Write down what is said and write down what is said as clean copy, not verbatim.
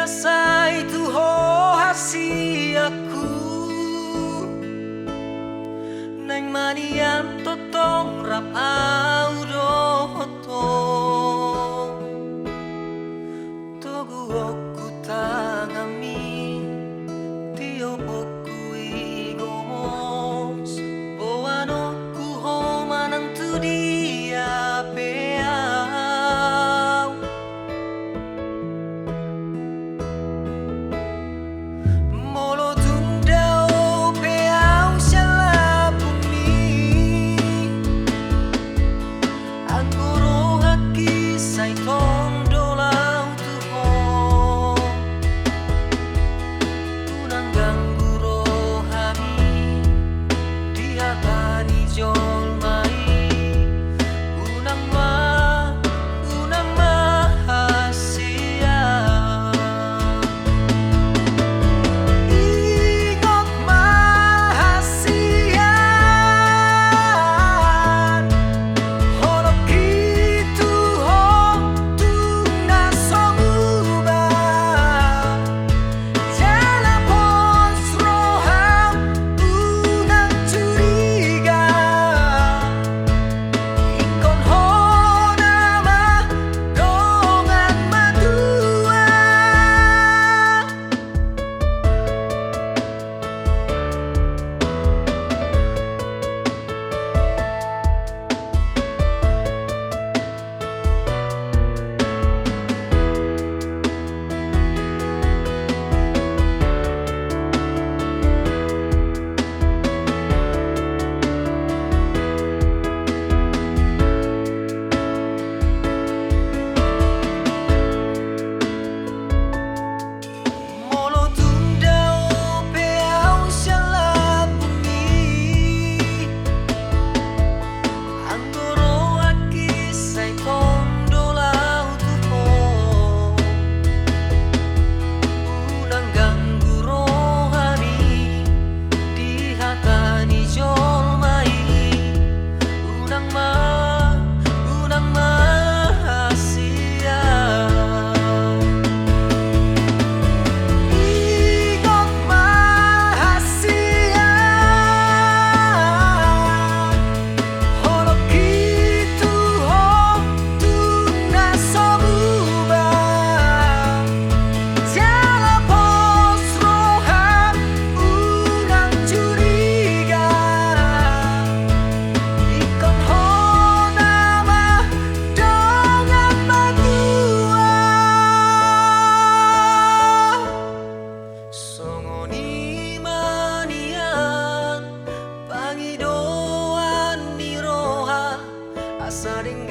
rasa itu hasi aku nang manian totong rap audo hoto togu oku tangami tio oku igomos boano ku homanang tu dia peau molo tundao peau shala bumi anggoro haki sai tondo lau tuho unang ganggu rohani dihatani jolmai unang mahasia ingot mahasian holok kitu ho tuna somuba jala pos roham unang curiga ikon ho nama dongan madua molo tundao peau shala bumi anggoro aki sai tondo lau tuho unang ganggu rohani dihatani jolmai unang mahasia ingot mahasian holok kitu ho tuna somuba jala pos roham unang curiga ikon ho nama dongan madua songoni manian pangidoan ni roha asaring